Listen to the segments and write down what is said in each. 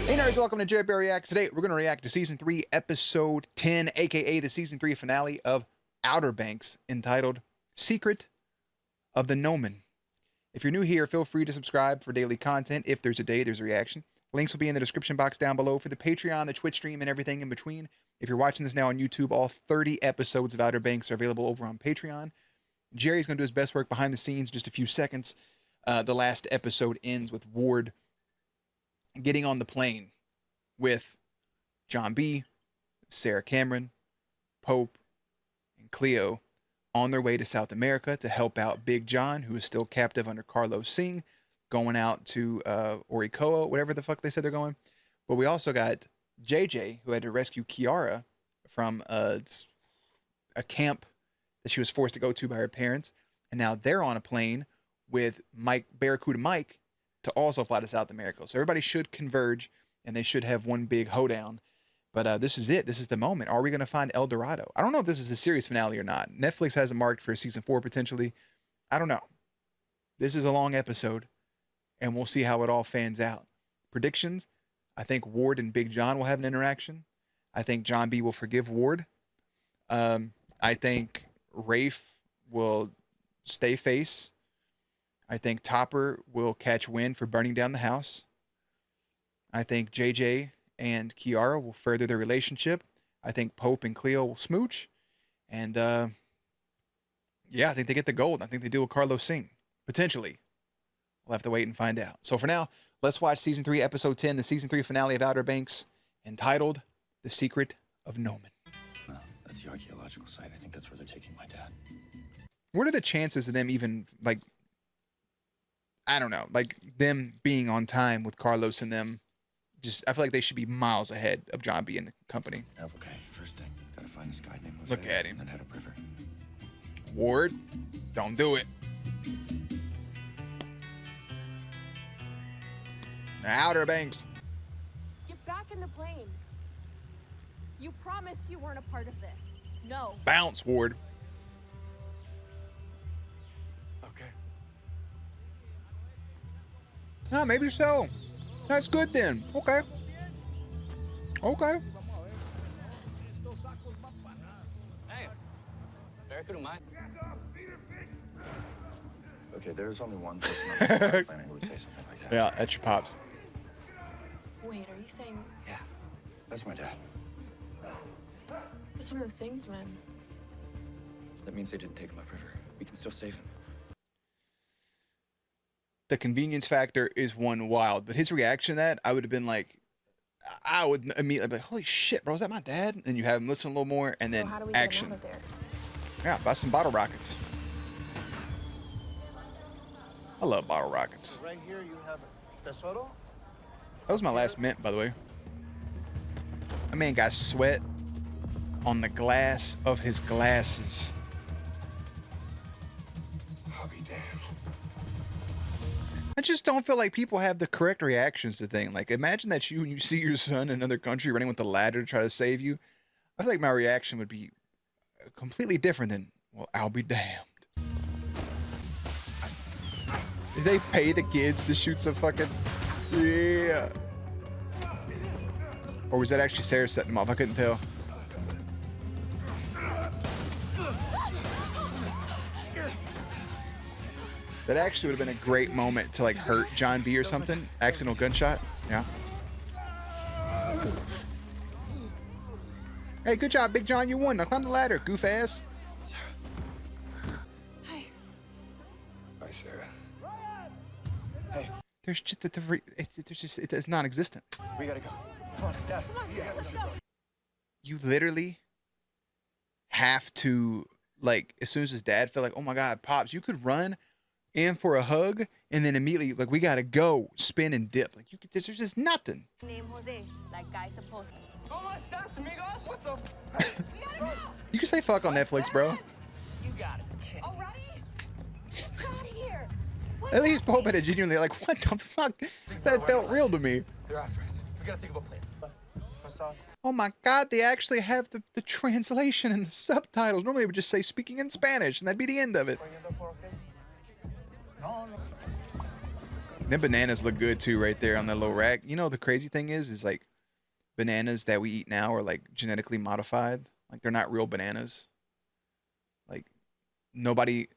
Hey nerds, welcome to Jared Bear Reacts. Today we're going to react to Season 3, Episode 10, aka the Season 3 finale of Outer Banks, entitled Secret of the GNOMON. If you're new here, feel free to subscribe for daily content. If there's a day, there's a reaction. Links will be in the description box down below for the Patreon, the Twitch stream, and everything in between. If you're watching this now on YouTube, all 30 episodes of Outer Banks are available over on Patreon. Jerry's going to do his best work behind the scenes in just a few seconds. The last episode ends with Ward getting on the plane with John B., Sarah Cameron, Pope, and Cleo on their way to South America to help out Big John, who is still captive under Carlos Singh, going out to Orikoa, whatever the fuck they said they're going. But we also got JJ, who had to rescue Kiara from a camp that she was forced to go to by her parents. And now they're on a plane with Barracuda Mike, to also fly to South America. So everybody should converge, and they should have one big hoedown. But this is it. This is the moment. Are we going to find El Dorado? I don't know if this is a series finale or not. Netflix has it marked for Season 4, potentially. I don't know. This is a long episode, and we'll see how it all fans out. Predictions? I think Ward and Big John will have an interaction. I think John B. will forgive Ward. I think Rafe will stay face. I think Topper will catch wind for burning down the house. I think JJ and Kiara will further their relationship. I think Pope and Cleo will smooch. And, yeah, I think they get the gold. I think they do with Carlos Singh. Potentially. We'll have to wait and find out. So for now, let's watch Season 3, Episode 10, the Season 3 finale of Outer Banks, entitled The Secret of GNOMON. Well, that's the archaeological site. I think that's where they're taking my dad. What are the chances of them even, like, I don't know, like them being on time with Carlos and them? Just, I feel like they should be miles ahead of John B and the company. Okay, first thing, gotta find this guy named Jose. Look at him. And head up river. Ward, don't do it. Outer Banks. Get back in the plane. You promised you weren't a part of this. No. Bounce, Ward. Okay. Oh, maybe so. That's good then. Okay. Okay. Hey, Barracuda Mike. Okay, there's only one person on the planet who would say something like that. Yeah, that's your pops. Wait, are you saying Yeah, that's my dad. it's one of those things, man? That means they didn't take him upriver. We can still save him. The convenience factor is one wild, but his reaction to that, I would have been like, I would immediately be like, holy shit, bro, is that my dad? And you have him listen a little more, and then So how do we action. get him out of there? Yeah, buy some bottle rockets. I love bottle rockets. Right here you have Tesoro. That was my last mint, by the way. That man got sweat on the glass of his glasses. I'll be damned. I just don't feel like people have the correct reactions to things. Like, imagine that when you see your son in another country running with the ladder to try to save you. I feel like my reaction would be completely different than, well, I'll be damned. Did they pay the kids to shoot some fucking... Yeah. Or was that actually Sarah setting them off? I couldn't tell. That actually would have been a great moment to like hurt John B or something. Accidental gunshot. Yeah. Hey, good job, Big John. You won. Now climb the ladder, goof ass. Hi. Bye, Sarah. Hey, There's just it's non-existent. we gotta go. Come on, Dad. Come on, let's go. You literally have to, like, as soon as his dad felt like, oh my God, Pops, you could run in for a hug and then immediately, like, we gotta go, spin and dip. Like, you could, there's just nothing. Name Jose, like guy supposed to. ¿Cómo estás, amigos? What the? We gotta go. You can say fuck on Netflix, bro. You got it. Already? Just got here. What's At least happening? Pope had a genuinely like, what the fuck? That felt real to me. They're after us. We gotta think of a plan. Hassan. Oh my God, they actually have the translation and the subtitles. Normally it would just say speaking in Spanish and that'd be the end of it. The bananas look good too, right there on that little rack. You know, the crazy thing is like bananas that we eat now are like genetically modified. Like they're not real bananas. Like nobody,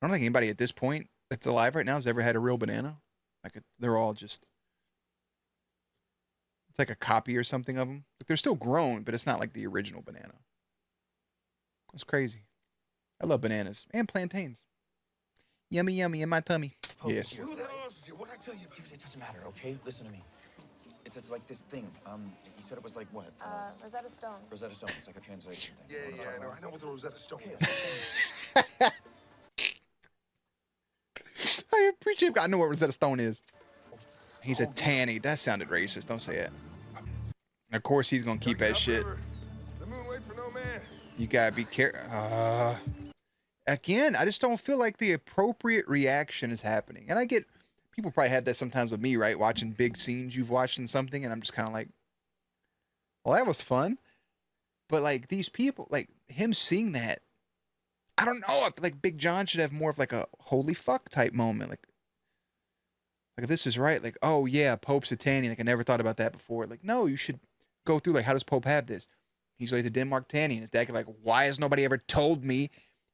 I don't think anybody at this point that's alive right now has ever had a real banana. Like they're all just, it's like a copy or something of them. Like they're still grown, but it's not like the original banana. It's crazy. I love bananas and plantains. Yummy, yummy in my tummy. Pope, Yes. What I tell you? Dude, it doesn't matter, okay? Listen to me. It's like this thing. He said it was like what? Rosetta Stone. Rosetta Stone. It's like a translation thing. Yeah, I know what the Rosetta Stone Okay, I appreciate. I know what Rosetta Stone is. He's a tanny. That sounded racist. Don't say it. Of course, he's gonna keep that shit. The moon waits for no man. You gotta be careful. Again, I just don't feel like the appropriate reaction is happening. And I get people probably have that sometimes with me, right? Watching big scenes you've watched in something, and I'm just kind of like, well, that was fun. But like these people, like him seeing that, I don't know. I feel like Big John should have more of like a holy fuck type moment. Like if this is right, like, oh yeah, Pope's a tanny. Like I never thought about that before. Like, no, you should go through like, how does Pope have this? He's related to Denmark Tanny. And his dad could like, why has nobody ever told me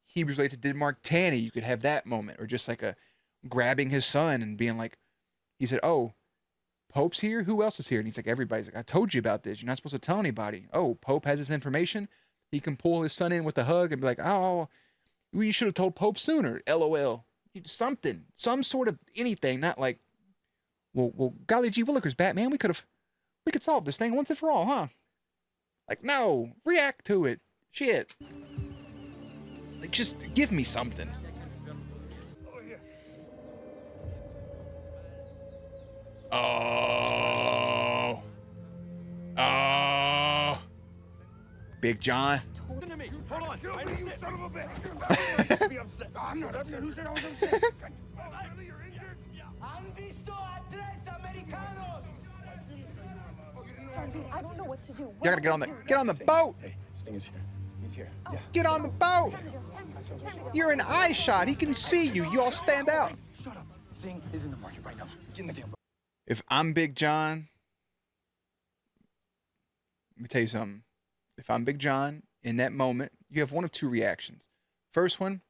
he was related to Denmark Tanny? You could have that moment. Or just like a grabbing his son and being like, he said, oh, Pope's here? Who else is here? And he's like, everybody's like, I told you about this. You're not supposed to tell anybody. Oh, Pope has this information. He can pull his son in with a hug and be like, oh, you should have told Pope sooner. LOL. Something. Some sort of anything. Not like, well, golly gee willikers, Batman, we could solve this thing once and for all, huh? Like, no, react to it. Shit. Like, just give me something. Oh. Big John. Hold on. You son of a bitch. Be upset. I'm not upset. Who said I was upset? Really, you're injured? Han visto a tres americanos. John B, I don't know what to do. You gotta get on the boat. Hey, Sting is here. He's here. Yeah. Get on the boat. You're in eye shot. He can see you. You all stand out. Shut up. Sting is in the market right now. Get in the damn boat. If I'm Big John, let me tell you something. If I'm Big John in that moment, you have one of two reactions. First one,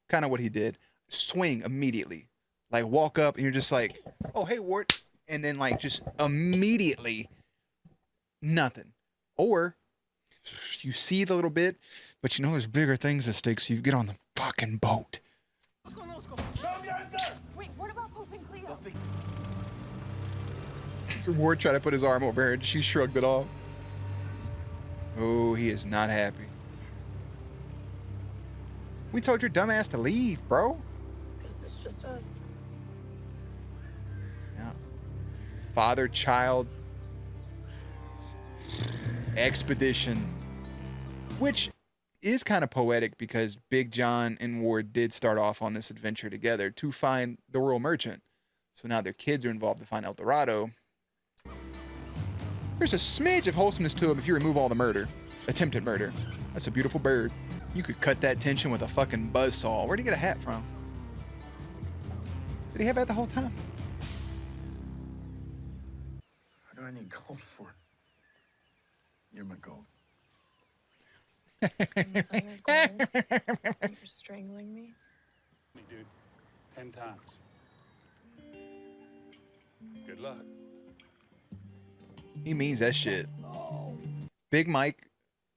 kind of what he did. Swing immediately. Like walk up and you're just like, oh, hey, Wart. And then like just immediately nothing. Or you see the little bit, but you know there's bigger things at stake, so you get on the fucking boat. Wait, what about Pope and Cleo? Ward tried to put his arm over her and she shrugged it off. Oh, he is not happy. We told your dumbass to leave, bro. Guess it's just us. Yeah. Father-child expedition. Which is kind of poetic because Big John and Ward did start off on this adventure together to find the Royal Merchant. So now their kids are involved to find El Dorado. There's a smidge of wholesomeness to him if you remove all the murder. Attempted murder. That's a beautiful bird. You could cut that tension with a fucking buzzsaw. Where'd he get a hat from? Did he have that the whole time? What do I need gold for? You're my gold. Was I your gold? You're strangling me? Dude, 10 times. Good luck. He means that shit. Big Mike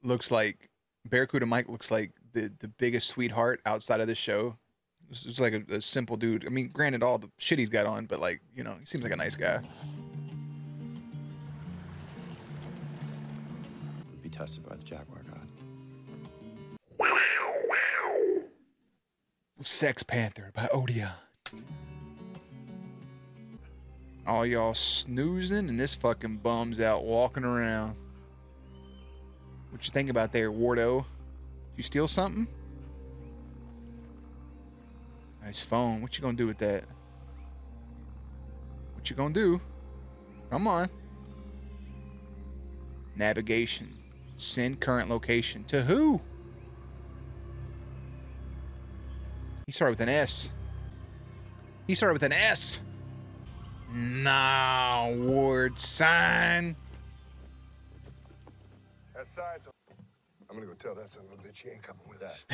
looks like, Barracuda Mike looks like the biggest sweetheart outside of this show. This is like a simple dude. I mean, granted, all the shit he's got on, but like, you know, he seems like a nice guy. Would be tested by the Jaguar God. Sex Panther by Odia. All y'all snoozing and this fucking bum's out walking around. What you think about there, Wardo? You steal something? Nice phone. What you gonna do with that? What you gonna do? Come on. Navigation. Send current location. To who? He started with an S. He started with an S. Nah, Ward, sign. That side's. I'm gonna go tell that son of a bitch he ain't coming with us.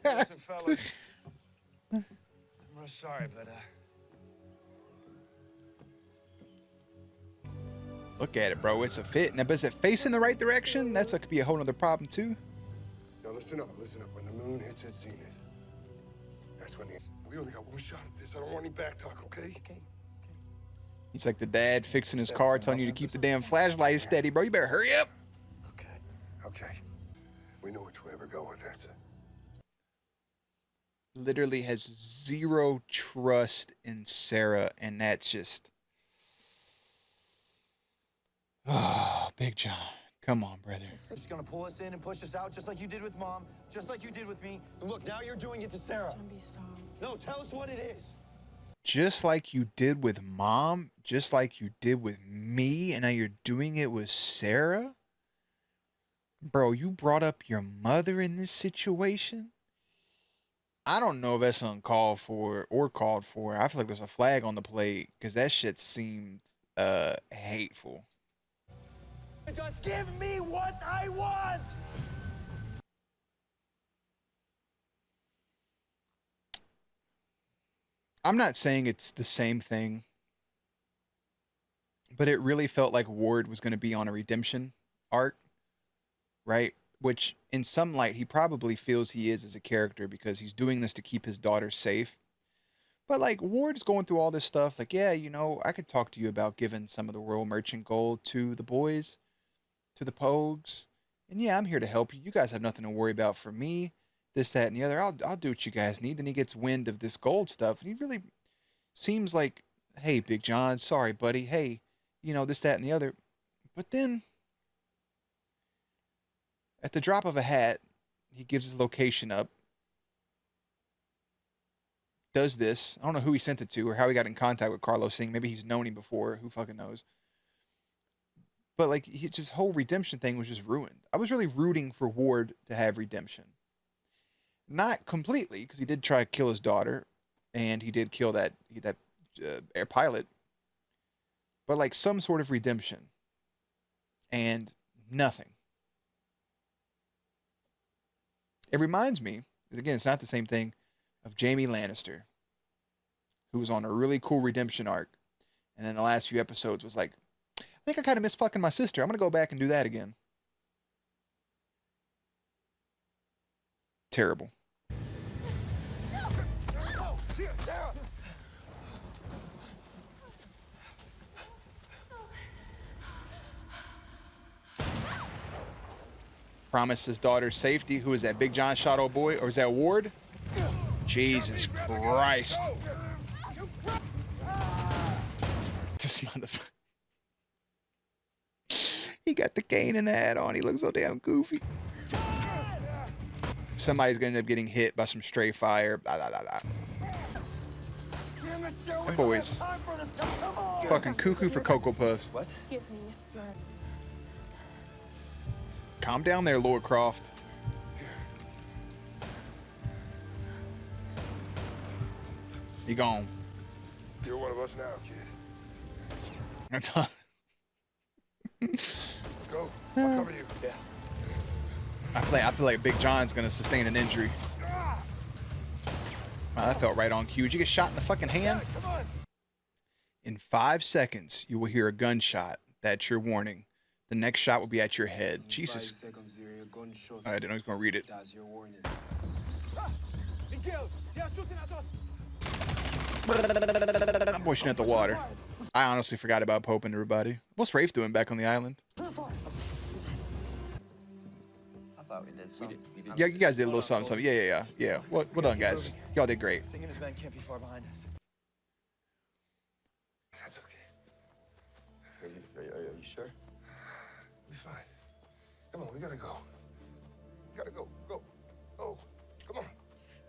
Listen, fellas. I'm real sorry, but Look at it, bro. It's a fit. Now, but is it facing the right direction? That could be a whole nother problem, too. Now listen up, listen up. When the moon hits its zenith, that's when we only got one shot at this. I don't want any back talk, okay? Okay. He's like the dad fixing his car, telling you to keep the damn flashlight steady, bro. You better hurry up. Okay. Okay. We know which way we're going. That's it. Literally has zero trust in Sarah, and that's just. Oh, Big John. Come on, brother. Just gonna pull us in and push us out just like you did with Mom, just like you did with me. And look, now you're doing it to Sarah. No, tell us what it is. Just like you did with Mom, just like you did with me, and now you're doing it with Sarah? Bro, you brought up your mother in this situation? I don't know if that's uncalled for or called for. I feel like there's a flag on the plate because that shit seemed hateful. just give me what I want. I'm not saying it's the same thing, but it really felt like Ward was going to be on a redemption arc, right? Which, in some light, he probably feels he is as a character because he's doing this to keep his daughter safe. But, like, Ward's going through all this stuff. Like, yeah, you know, I could talk to you about giving some of the Royal Merchant Gold to the boys, to the Pogues. And, yeah, I'm here to help you. You guys have nothing to worry about for me. This, that, and the other. I'll do what you guys need. Then he gets wind of this gold stuff. And he really seems like, hey, Big John, sorry, buddy. Hey, you know, this, that, and the other. But then, at the drop of a hat, he gives his location up. Does this. I don't know who he sent it to or how he got in contact with Carlos Singh. Maybe he's known him before. Who fucking knows? But, like, his whole redemption thing was just ruined. I was really rooting for Ward to have redemption. Not completely, because he did try to kill his daughter, and he did kill that air pilot. But, like, some sort of redemption. And nothing. It reminds me, again, it's not the same thing, of Jaime Lannister, who was on a really cool redemption arc. And then the last few episodes was like, I think I kind of miss fucking my sister. I'm going to go back and do that again. Terrible. Promised his daughter's safety. Who is that? Big John shot old boy? Or is that Ward? Jesus Christ. This motherfucker. He got the cane in the hat on. He looks so damn goofy. Somebody's going to end up getting hit by some stray fire. Blah, blah, blah, blah. That boy's fucking cuckoo for Cocoa Puffs. What? Give me your... Calm down there, Lord Croft. He gone. You're one of us now, kid. That's all. Let's go. I'll cover you. Yeah. I feel like Big John's gonna sustain an injury. Wow, that felt right on cue. Did you get shot in the fucking hand? Come on. In 5 seconds, you will hear a gunshot. That's your warning. The next shot will be at your head. Jesus. I didn't know he was gonna read it. I'm pushing at the water. I honestly forgot about Pope and everybody. What's Rafe doing back on the island? I thought we did something. Yeah, you guys did a little something, something. Yeah. Well done, guys. Y'all did great. Singing his band can't be far behind us. That's okay. Are you sure? We'll be fine. Come on, we gotta go. We gotta go. Go. Oh, come on.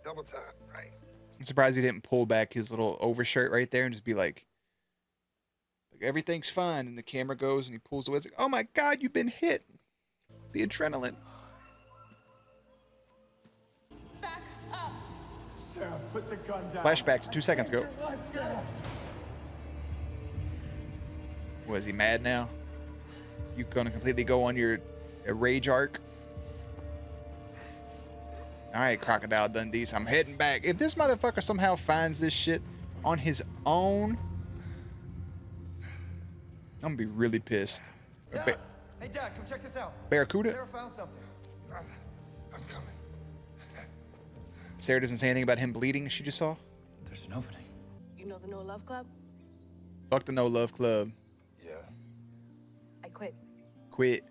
Double time, right? I'm surprised he didn't pull back his little overshirt right there and just be like everything's fine. And the camera goes and he pulls away. It's like, oh my God, you've been hit. The adrenaline. Back up. Sarah, put the gun down. Flashback to 2 seconds ago. Was he mad now? You gonna completely go on your rage arc? All right, Crocodile Dundee. So I'm heading back. If this motherfucker somehow finds this shit on his own, I'm gonna be really pissed. Dad! Hey, Dad, come check this out. Barracuda? Sarah found something. I'm coming. Sarah doesn't say anything about him bleeding she just saw? There's an opening. You know the No Love Club? Fuck the No Love Club. Yeah. I quit. Quit.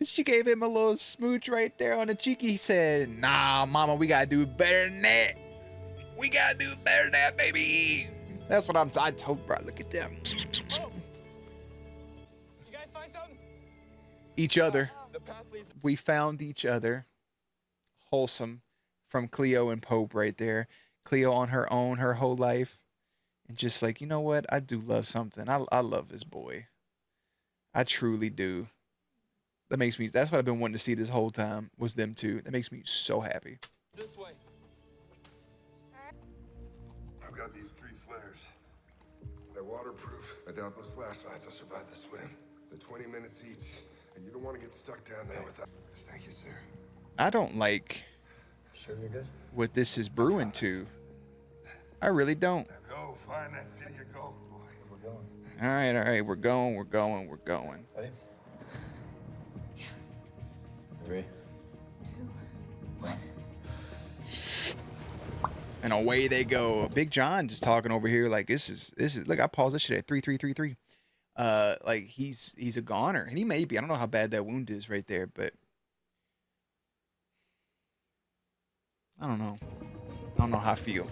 She gave him a little smooch right there on the cheek. He said, nah, mama, we gotta do better than that. We gotta do better than that, baby. That's what I told, bro. Look at them. Oh. You guys find something? Each other. The path leads. We found each other. Wholesome from Cleo and Pope right there. Cleo on her own her whole life. And just like, you know what? I do love something. I love this boy. I truly do. That makes me, that's what I've been wanting to see this whole time, was them two. That makes me so happy. This way. I've got these 3 flares. They're waterproof. I doubt those flashlights will survive the swim. They're 20 minutes each, and you don't want to get stuck down there without. Thank you, sir. I don't like Sure you're good? what this is brewing to. I really don't. Now go find that city of gold, boy. We're going. All right, we're going. Ready? Yeah. 3, 2, 1. And away they go. Big John just talking over here like this is look, I paused this shit at 3333. Like he's a goner. And he may be. I don't know how bad that wound is right there, but I don't know. I don't know how I feel.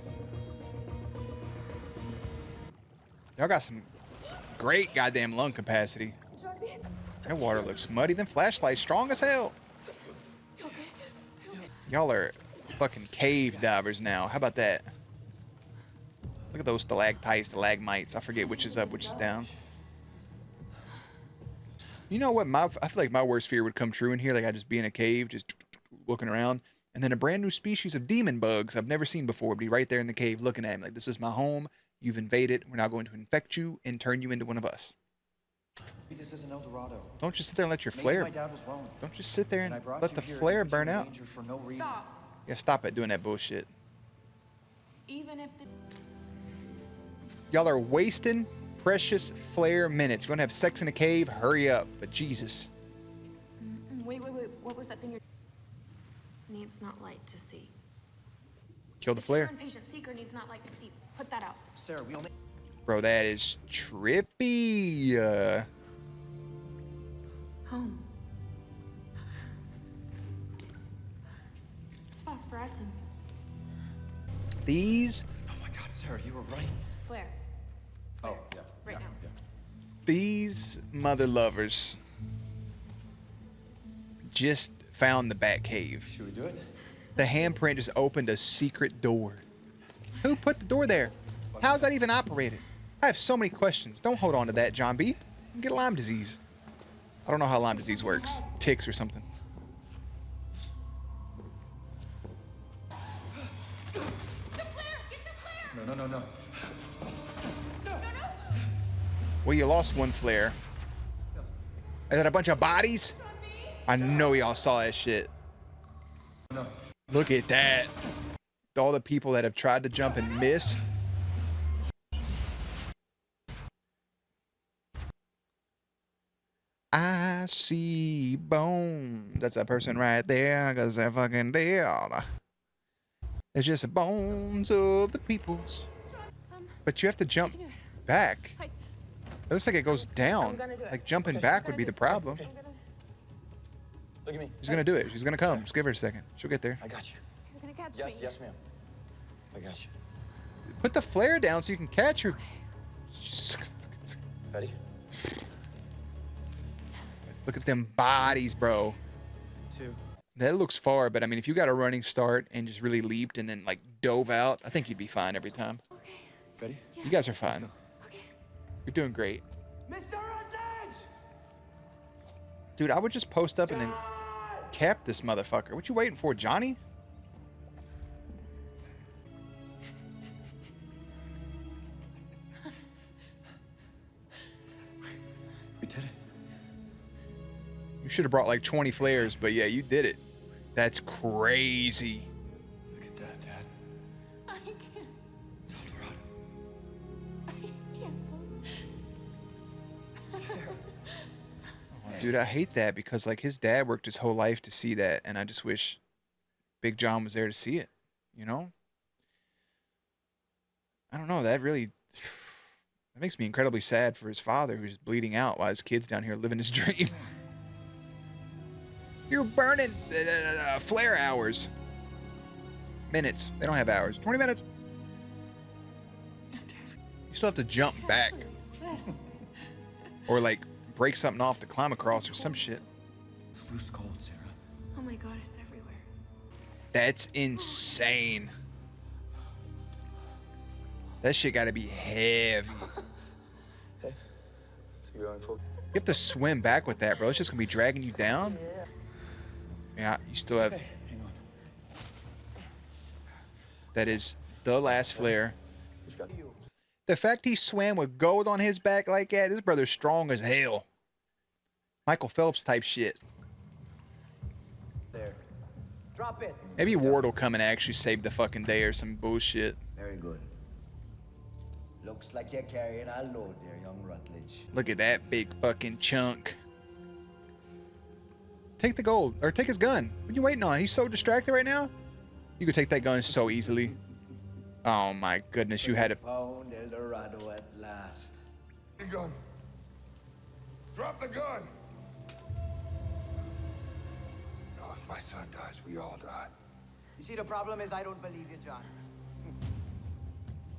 Y'all got some great goddamn lung capacity. That water looks muddy. Them flashlights strong as hell. Y'all are fucking cave divers now. How about that? Look at those stalactites, stalagmites. I forget which is up, which is down. You know what? I feel like my worst fear would come true in here. Like I'd just be in a cave, just looking around. And then a brand new species of demon bugs I've never seen before would be right there in the cave looking at me. Like, this is my home. You've invaded. We're now going to infect you and turn you into one of us. This isn't El Dorado. Don't just sit there and let your Maybe flare. my dad was wrong. Don't just sit there And I and brought let you the here to flare put you burn in out. danger for no reason. Stop. Yeah, stop it doing that bullshit. Even if the Y'all are wasting precious flare minutes. You want to have sex in a cave? Hurry up. But Jesus. wait, what was that thing you're Needs not light to see. Kill the Sure flare. and patient seeker needs not like to see. Put that out. Sarah, we only. Bro, that is trippy. Home. It's phosphorescence. These Oh my God, Sarah, you were right. Flare. Oh, yeah. Right now. These mother lovers just found the Bat Cave. Should we do it? The handprint just opened a secret door. Who put the door there? How's that even operated? I have so many questions. Don't hold on to that, John B. You get Lyme disease. I don't know how Lyme disease works. Ticks or something. The flare! Get the flare! No. Well, you lost one flare. Is that a bunch of bodies? I know y'all saw that shit. No. Look at that. All the people that have tried to jump and missed. I see bones. That's that person right there, because they're fucking dead. It's just bones of the peoples. But you have to jump back. I- It looks like it goes down. gonna do it. Like jumping back would be the problem. Look at me. She's gonna do it. She's gonna come. Just give her a second. She'll get there. I got you. You're gonna catch Yes, me. yes, ma'am. I got you. Put the flare down so you can catch her. Ready? Look at them bodies, bro. 2. That looks far, but I mean, if you got a running start and just really leaped and then like dove out, I think you'd be fine every time. Ready? You guys are fine. You're doing great. Mr. Attach! Dude, I would just post up and then cap this motherfucker. What you waiting for, Johnny? should have brought like 20 flares, but yeah, you did it. That's crazy. Look at that, Dad. I can't. It's El Dorado. I can't believe. Sarah. Dude, I hate that because like his dad worked his whole life to see that, and I just wish Big John was there to see it, you know? I don't know, that makes me incredibly sad for his father who's bleeding out while his kid's down here living his dream. You're burning flare hours. Minutes. They don't have hours. 20 minutes. You still have to jump back. Or like break something off to climb across or some shit. It's loose cold, Sarah. Oh my god, it's everywhere. That's insane. That shit gotta be heavy. Hey, what's he going for? You have to swim back with that, bro. It's just gonna be dragging you down. Yeah, you still have. Hey, hang on. That is the last flare. Who's got you? The fact he swam with gold on his back like that, this brother's strong as hell. Michael Phelps type shit. There. Drop it. Maybe Ward will come and actually save the fucking day or some bullshit. Very good. Looks like you're carrying a load there, young Rutledge. Look at that big fucking chunk. Take the gold, or take his gun. What are you waiting on? He's so distracted right now. You could take that gun so easily. Oh my goodness, you had it. Found El Dorado at last. The gun. Drop the gun. No, if my son dies, we all die. You see, the problem is I don't believe you, John.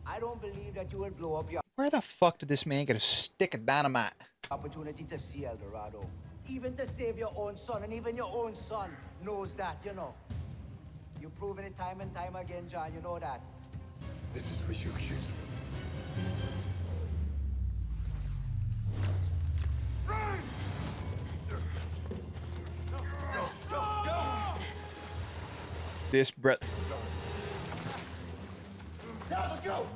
I don't believe that you would blow up your Where the fuck did this man get a stick of dynamite? opportunity to see El Dorado. Even to save your own son, and even your own son knows that, you know. You've proven it time and time again, John, you know that. This is for you, kid. Run! This breath. Let's go!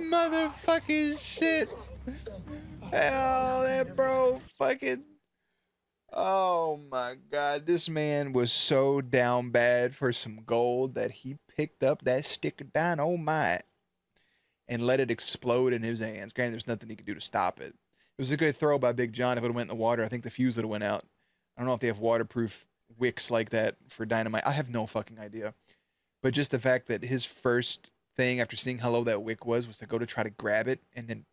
Motherfucking shit. Hell, that bro fucking. Oh my god, this man was so down bad for some gold that he picked up that stick of dynamite and let it explode in his hands. Granted, there's nothing he could do to stop it. It was a good throw by Big John. If it would have went in the water, I think the fuse would have went out. I don't know if they have waterproof wicks like that for dynamite. I have no fucking idea. But just the fact that his first thing after seeing how low that wick was to go to try to grab it, and then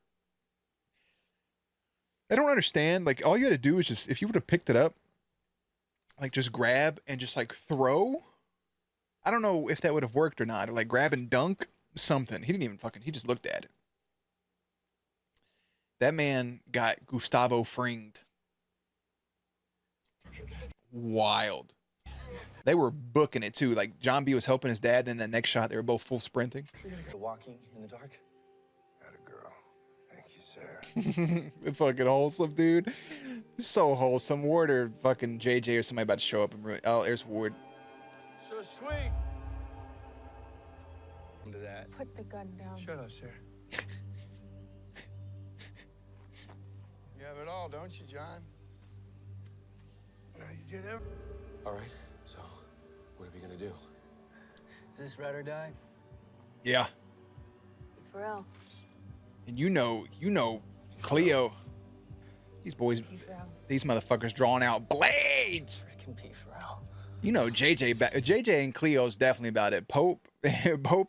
I don't understand. Like, all you had to do is just, if you would have picked it up, like, just grab and just, like, throw. I don't know if that would have worked or not. Or, like, grab and dunk something. He didn't even he just looked at it. That man got Gustavo Fringed. Wild. They were booking it, too. Like, John B was helping his dad, then the next shot, they were both full sprinting. Walking in the dark. Atta girl. Thank you, Sarah. Fucking wholesome, dude. So wholesome. Ward or fucking JJ or somebody about to show up and ruin. Oh, there's Ward. So sweet. Into that. Put the gun down. Shut up, Sarah. You have it all, don't you, John? Now you did everything. All right, so what are we gonna do? Is this ride or die? Yeah. For real. And you know, Cleo. These boys, these motherfuckers drawing out blades. Freaking P for Al. You know, JJ and Cleo's definitely about it. Pope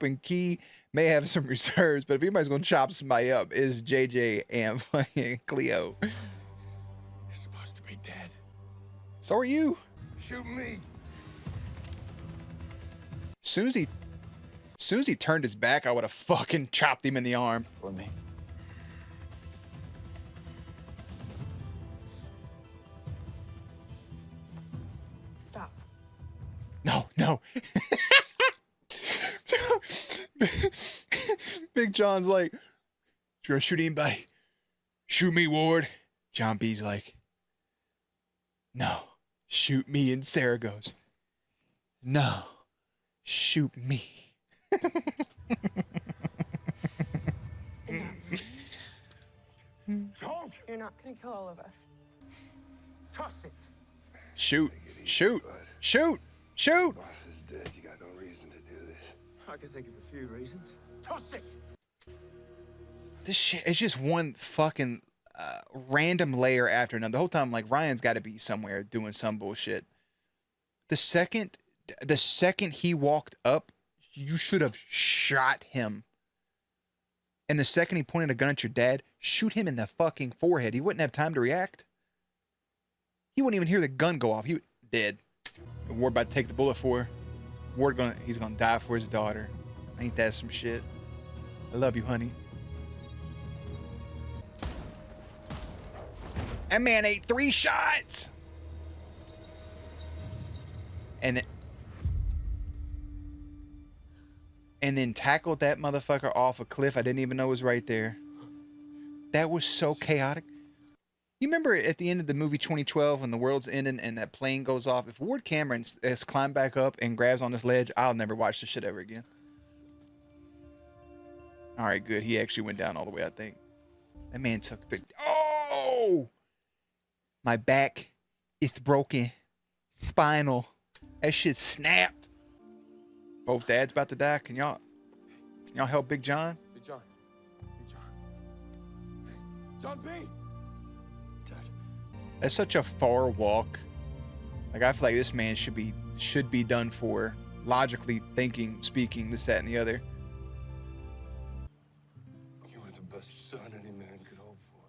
and Key may have some reserves, but if anybody's gonna chop somebody up, it's JJ and fucking Cleo. You're supposed to be dead. So are you. Shoot me. Soon as he turned his back, I would have fucking chopped him in the arm. For me. Stop. No. Big John's like, "You gonna shoot anybody? Shoot me, Ward." John B's like, "No, Shoot me. And Sarah goes, no, shoot me. Don't You're not gonna kill all of us. toss it. Shoot, shoot, shoot, shoot. Boss is dead. You got no reason to do this. I can think of a few reasons. Toss it. This shit, it's just one fucking random layer after another. The whole time, like, Ryan's got to be somewhere doing some bullshit. The second he walked up, you should have shot him. And the second he pointed a gun at your dad, shoot him in the fucking forehead. He wouldn't have time to react. He wouldn't even hear the gun go off. He dead. Ward about to take the bullet for her. Ward he's gonna die for his daughter. Ain't that some shit? I love you, honey. That man ate 3 shots. And then tackled that motherfucker off a cliff I didn't even know was right there. That was so chaotic. You remember at the end of the movie 2012 when the world's ending and that plane goes off? If Ward Cameron has climbed back up and grabs on this ledge, I'll never watch this shit ever again. All right, good. He actually went down all the way, I think. That man took the... Oh! My back is broken. Spinal. That shit snapped. Both dads about to die. Can y'all help Big John? Hey, John. Hey, John. John B. Dad. That's such a far walk. Like, I feel like this man should be done for. Logically thinking, speaking, this, that, and the other. You were the best son any man could hope for.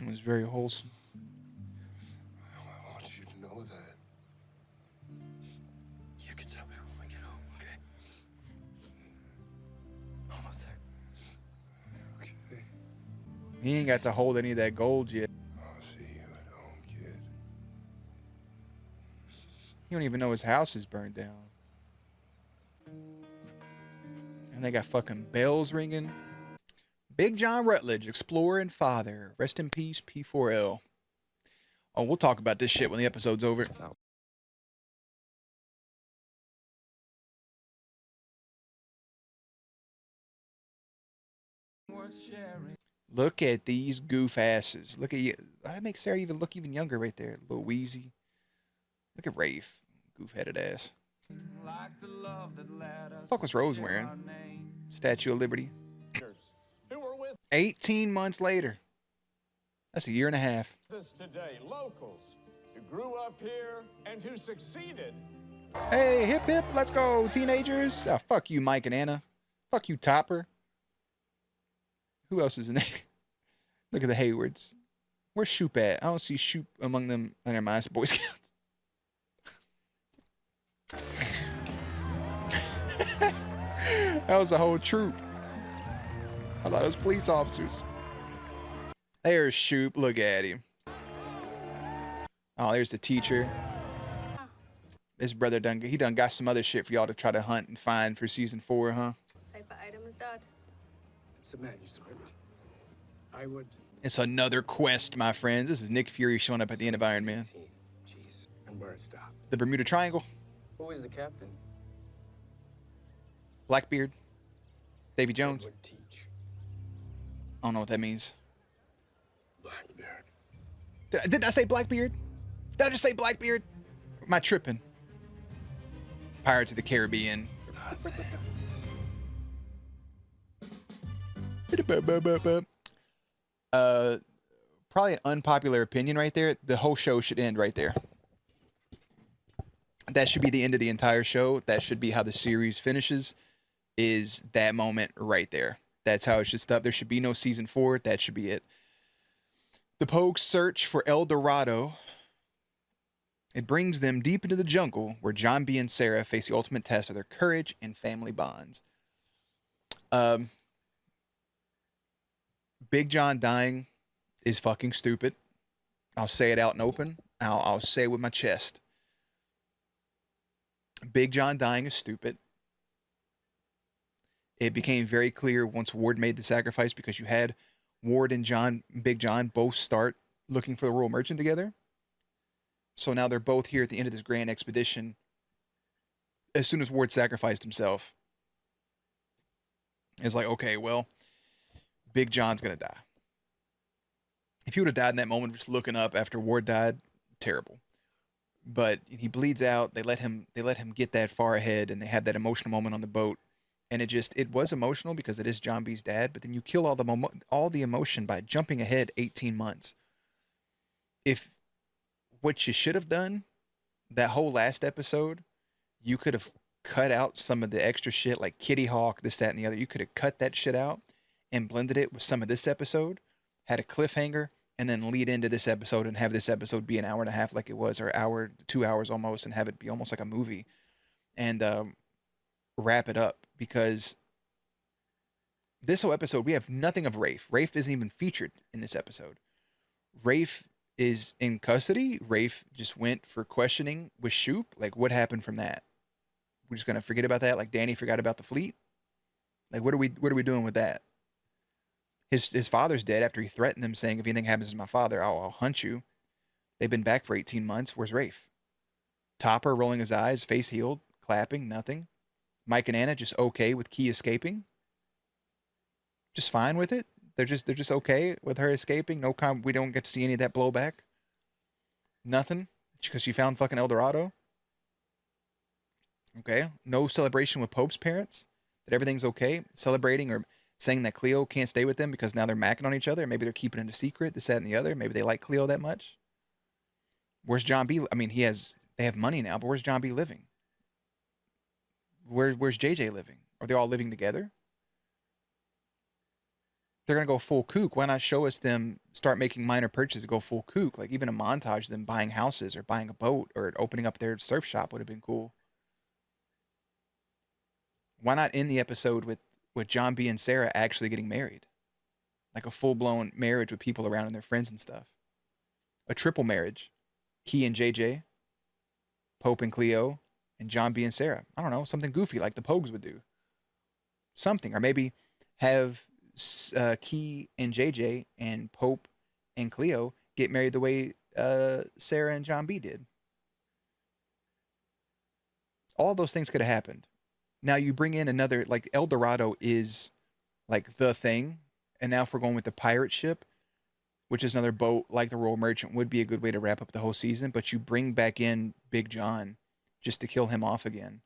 It was very wholesome. I want you to know that. You can tell me when we get home, okay? Almost there. Okay. He ain't got to hold any of that gold yet. I'll see you at home, kid. You don't even know his house is burned down. And they got fucking bells ringing. Big John Rutledge, explorer and father. Rest in peace, P4L. Oh, we'll talk about this shit when the episode's over. Look at these goof asses. Look at you. That makes Sarah even look even younger right there. A little wheezy. Look at Rafe. Goof-headed ass. Fuck was Rose wearing? Statue of Liberty. 18 months later. That's a year and a half. This today, locals who grew up here and who succeeded. Hey, hip hip, let's go, teenagers. Oh, fuck you, Mike and Anna. Fuck you, Topper. Who else is in there? Look at the Haywards. Where's Shoop at? I don't see Shoop among them. Oh, never mind, it's Boy Scouts. That was a whole troop. I thought it was police officers. There's Shoop. Look at him. Oh, there's the teacher. This brother done got some other shit for y'all to try to hunt and find for season 4, huh? Type of item is Dad. It's a manuscript. I would. It's another quest, my friends. This is Nick Fury showing up at the end of Iron Man. Jeez. And where it stopped. The Bermuda Triangle. Who was the captain? Blackbeard. Davy Jones. Would teach. I don't know what that means. Blackbeard. Didn't I say Blackbeard? Did I just say Blackbeard? Am I tripping? Pirates of the Caribbean. Probably an unpopular opinion right there. The whole show should end right there. That should be the end of the entire show. That should be how the series finishes, is that moment right there. That's how it should stop. There should be no season 4. That should be it. The Pogues search for El Dorado. It brings them deep into the jungle where John B. and Sarah face the ultimate test of their courage and family bonds. Big John dying is fucking stupid. I'll say it out and open. I'll say it with my chest. Big John dying is stupid. It became very clear once Ward made the sacrifice, because you had Ward and Big John both start looking for the Royal Merchant together. So now they're both here at the end of this grand expedition. As soon as Ward sacrificed himself, it's like, okay, well, Big John's gonna die. If he would have died in that moment, just looking up after Ward died, terrible. But he bleeds out. They let him get that far ahead, and they have that emotional moment on the boat. And it was emotional because it is John B's dad. But then you kill all the emotion by jumping ahead 18 months. If what you should have done, that whole last episode, you could have cut out some of the extra shit like Kitty Hawk, this, that, and the other. You could have cut that shit out and blended it with some of this episode, had a cliffhanger, and then lead into this episode and have this episode be an hour and a half like it was, or hour, 2 hours almost, and have it be almost like a movie, and wrap it up. Because this whole episode, we have nothing of Rafe. Rafe isn't even featured in this episode. Rafe is in custody. Rafe just went for questioning with Shoop. Like, what happened from that? We're just gonna forget about that, like Danny forgot about the fleet. Like, what are we doing with that? His father's dead after he threatened them, saying, if anything happens to my father, I'll hunt you. They've been back for 18 months. Where's Rafe? Topper rolling his eyes, face healed, clapping, nothing. Mike and Anna just okay with Key escaping. Just fine with it. They're just okay with her escaping. We don't get to see any of that blowback. Nothing. Because she found fucking El Dorado. Okay. No celebration with Pope's parents. That everything's okay. Celebrating or saying that Cleo can't stay with them because now they're macking on each other. Maybe they're keeping it a secret, this, that, and the other. Maybe they like Cleo that much. Where's John B? I mean, they have money now, but where's John B living? Where's JJ living? Are they all living together? They're going to go full kook. Why not show us them start making minor purchases and go full kook? Like, even a montage of them buying houses or buying a boat or opening up their surf shop would have been cool. Why not end the episode with John B and Sarah actually getting married? Like a full-blown marriage with people around and their friends and stuff. A triple marriage. Key and JJ, Pope and Cleo, and John B and Sarah. I don't know, something goofy like the Pogues would do. Something. Or maybe have Key and JJ and Pope and Cleo get married the way Sarah and John B did. All those things could have happened. Now you bring in another, like El Dorado is like the thing. And now if we're going with the pirate ship, which is another boat like the Royal Merchant, would be a good way to wrap up the whole season. But you bring back in Big John just to kill him off again.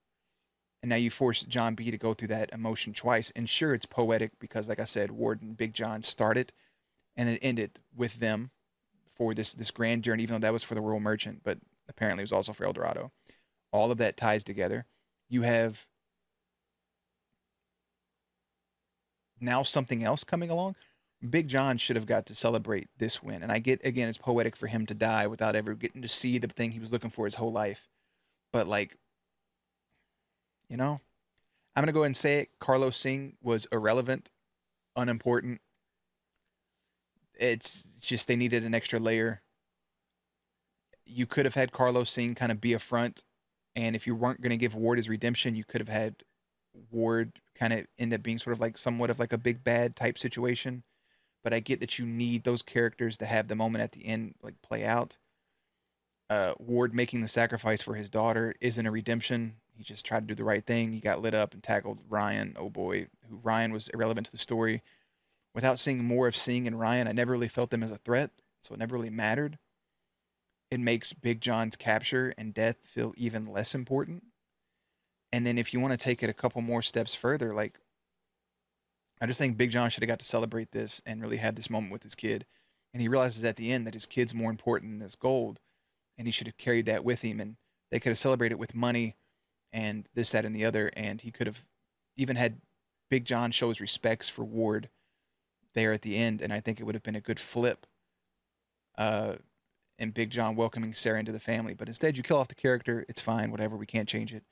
And now you force John B to go through that emotion twice. And sure, it's poetic because, like I said, Ward and Big John started and it ended with them for this grand journey, even though that was for the Royal Merchant, but apparently it was also for El Dorado. All of that ties together. You have now something else coming along. Big John should have got to celebrate this win. And I get, again, it's poetic for him to die without ever getting to see the thing he was looking for his whole life. But, like, you know, I'm going to go ahead and say it. Carlos Singh was irrelevant, unimportant. It's just they needed an extra layer. You could have had Carlos Singh kind of be a front. And if you weren't going to give Ward his redemption, you could have had Ward kind of end up being sort of like somewhat of like a big bad type situation. But I get that you need those characters to have the moment at the end like play out. Ward making the sacrifice for his daughter isn't a redemption. He just tried to do the right thing. He got lit up and tackled Ryan. Oh boy, Ryan was irrelevant to the story. Without seeing more of Singh and Ryan, I never really felt them as a threat, so it never really mattered. It makes Big John's capture and death feel even less important. And then if you want to take it a couple more steps further, like, I just think Big John should have got to celebrate this and really have this moment with his kid. And he realizes at the end that his kid's more important than this gold. And he should have carried that with him. And they could have celebrated with money and this, that, and the other. And he could have even had Big John show his respects for Ward there at the end. And I think it would have been a good flip. And Big John welcoming Sarah into the family. But instead, you kill off the character. It's fine. Whatever. We can't change it.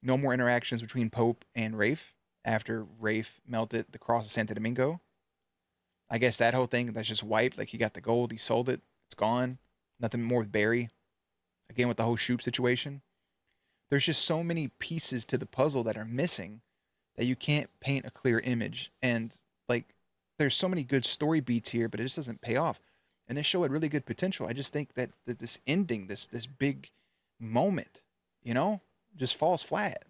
No more interactions between Pope and Rafe after Rafe melted the cross of Santo Domingo. I guess that whole thing, that's just wiped. Like, he got the gold. He sold it. It's gone. Nothing more with Barry. Again, with the whole Shoop situation. There's just so many pieces to the puzzle that are missing that you can't paint a clear image. And, like, there's so many good story beats here, but it just doesn't pay off. And this show had really good potential. I just think that this ending, this big moment, you know, just falls flat.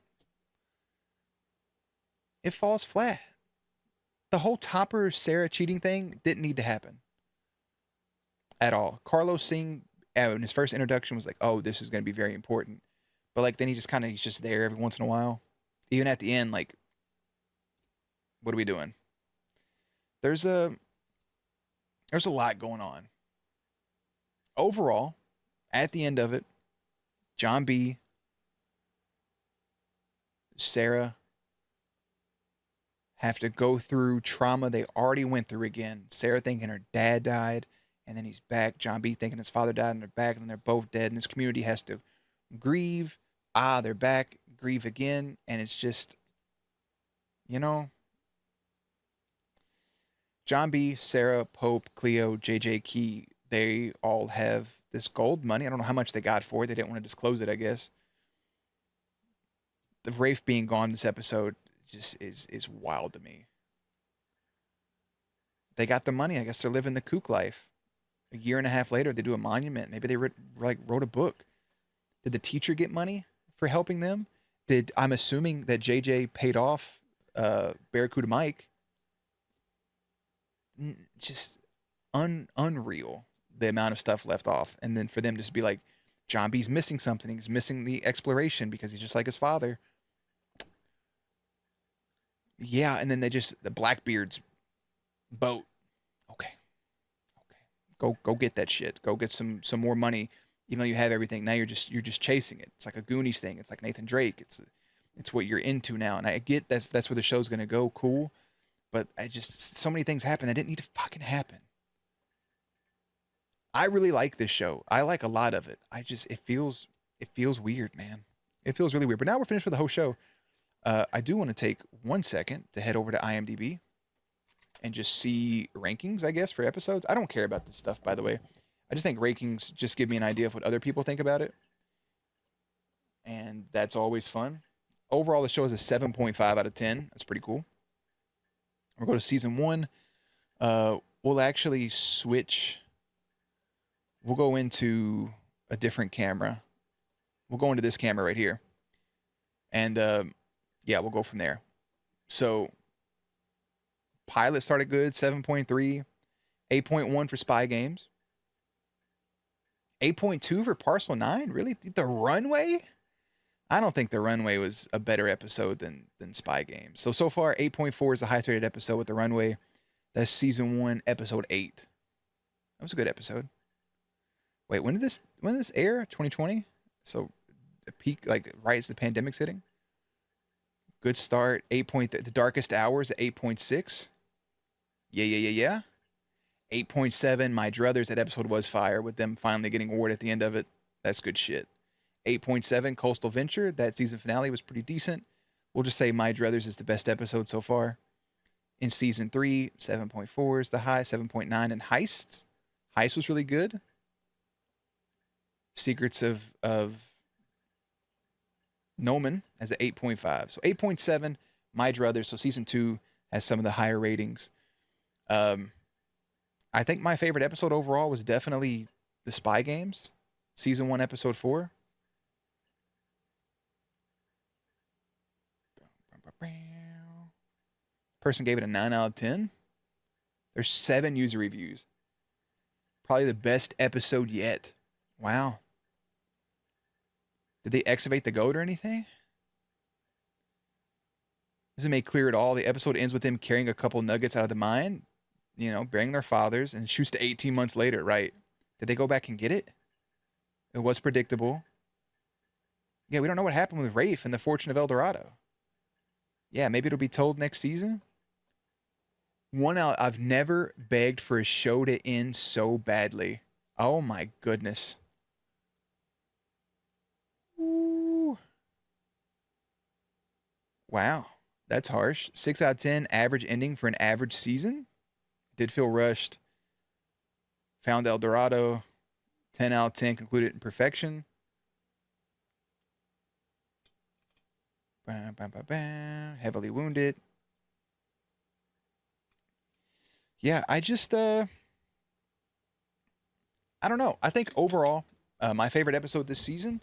It falls flat. The whole Topper Sarah cheating thing didn't need to happen at all. Carlos Singh, in his first introduction, was like, "Oh, this is going to be very important," but like then he's just there every once in a while. Even at the end, like, what are we doing? There's a lot going on. Overall, at the end of it, John B, Sarah have to go through trauma they already went through again. Sarah thinking her dad died, and then he's back. John B thinking his father died, and they're back, and then they're both dead. And this community has to grieve. They're back, grieve again, and it's just, you know, John B, Sarah, Pope, Cleo, JJ Key, they all have this gold money. I don't know how much they got for it. They didn't want to disclose it, I guess. The Rafe being gone this episode just is wild to me. They got the money. I guess they're living the kook life. A year and a half later, they do a monument. Maybe they wrote a book. Did the teacher get money for helping them? I'm assuming that JJ paid off Barracuda Mike. Just unreal, the amount of stuff left off. And then for them to just be like, John B's missing something. He's missing the exploration because he's just like his father. Yeah, and then the Blackbeard's boat. Okay. Go get that shit. Go get some more money. Even though you have everything, now you're just chasing it. It's like a Goonies thing. It's like Nathan Drake. It's what you're into now. And I get that's where the show's gonna go. Cool. But so many things happen that didn't need to fucking happen. I really like this show. I like a lot of it. It feels weird, man. It feels really weird. But now we're finished with the whole show. I do want to take 1 second to head over to IMDb and just see rankings, I guess, for episodes. I don't care about this stuff, by the way. I just think rankings just give me an idea of what other people think about it. And that's always fun. Overall, the show is a 7.5 out of 10. That's pretty cool. We'll go to season 1. We'll actually switch. We'll go into a different camera. We'll go into this camera right here. And yeah, we'll go from there. So pilot started good, 7.3. 8.1 for Spy Games. 8.2 for Parcel 9? Really? The Runway? I don't think The Runway was a better episode than Spy Games. So far, 8.4 is the highest rated episode with The Runway. That's season 1, episode 8. That was a good episode. Wait, when did this air? 2020? So a peak, like right as the pandemic's hitting. Good start. The Darkest Hours at 8.6. Yeah. 8.7, My Druthers. That episode was fire with them finally getting award at the end of it. That's good shit. 8.7, Coastal Venture. That season finale was pretty decent. We'll just say My Druthers is the best episode so far. In season 3, 7.4 is the high. 7.9 in Heists. Heist was really good. Secrets of GNOMON has an 8.5. So 8.7, My Druthers. So season 2 has some of the higher ratings. I think my favorite episode overall was definitely the Spy Games. Season 1, episode 4. Person gave it a 9 out of 10. There's 7 user reviews. Probably the best episode yet. Wow. Did they excavate the goat or anything? Doesn't make clear at all. The episode ends with them carrying a couple nuggets out of the mine, burying their fathers, and shoots to 18 months later, right? Did they go back and get it? It was predictable. Yeah, we don't know what happened with Rafe and the Fortune of El Dorado. Yeah, maybe it'll be told next season. One out. I've never begged for a show to end so badly. Oh my goodness. Ooh. Wow. That's harsh. 6 out of 10, average ending for an average season. Did feel rushed. Found El Dorado. 10 out of 10, concluded in perfection. Heavily wounded. Yeah, I just I don't know. I think overall, my favorite episode this season,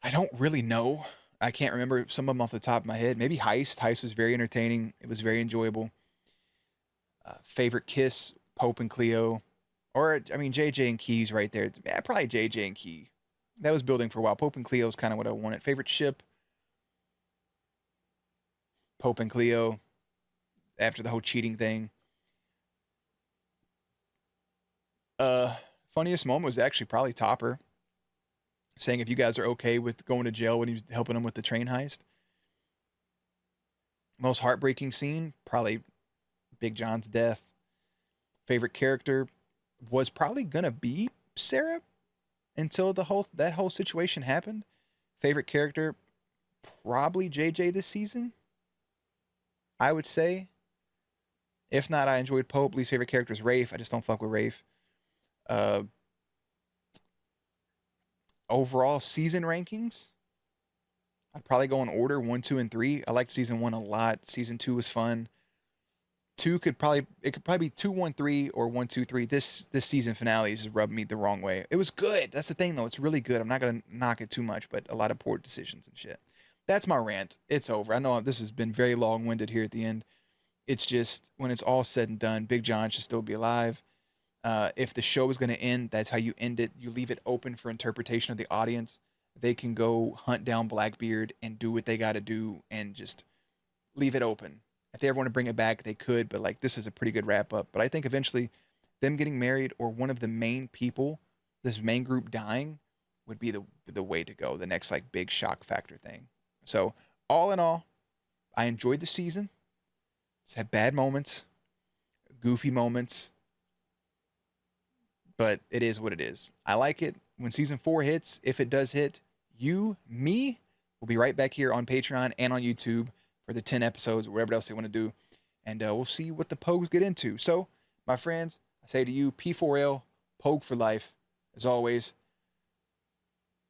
I don't really know. I can't remember some of them off the top of my head. Maybe Heist. Heist was very entertaining. It was very enjoyable. Favorite kiss, Pope and Cleo. Or, I mean, JJ and Key's right there. Yeah, probably JJ and Key. That was building for a while. Pope and Cleo is kind of what I wanted. Favorite ship, Pope and Cleo. After the whole cheating thing. Funniest moment was actually probably Topper saying if you guys are okay with going to jail when he was helping him with the train heist. Most heartbreaking scene, probably Big John's death. Favorite character was probably gonna be Sarah until that whole situation happened. Favorite character, probably JJ this season, I would say. If not, I enjoyed Pope. Least favorite character is Rafe. I just don't fuck with Rafe. Overall season rankings, I'd probably go in order 1, 2, and 3. I liked season 1 a lot. Season 2 was fun. It could probably be 2, 1, 3 or 1, 2, 3. This season finale just rubbed me the wrong way. It was good. That's the thing though. It's really good. I'm not gonna knock it too much, but a lot of poor decisions and shit. That's my rant. It's over. I know this has been very long-winded here at the end. It's just when it's all said and done, Big John should still be alive. If the show is going to end, that's how you end it. You leave it open for interpretation of the audience. They can go hunt down Blackbeard and do what they got to do and just leave it open. If they ever want to bring it back, they could, but like this is a pretty good wrap up. But I think eventually them getting married or one of the main people, this main group dying, would be the way to go. The next like big shock factor thing. So all in all, I enjoyed the season. It's had bad moments, goofy moments, but it is what it is. I like it. When season 4 hits, if it does hit, me, will be right back here on Patreon and on YouTube for the 10 episodes or whatever else they want to do. And we'll see what the Pogues get into. So, my friends, I say to you, P4L, Pogue for life. As always,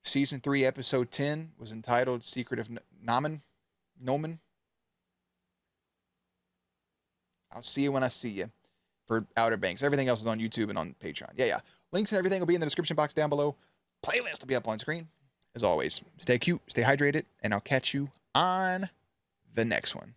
season 3, episode 10 was entitled Secret of GNOMON. I'll see you when I see you for Outer Banks. Everything else is on YouTube and on Patreon. Yeah. Links and everything will be in the description box down below. Playlist will be up on screen. As always, stay cute, stay hydrated, and I'll catch you on the next one.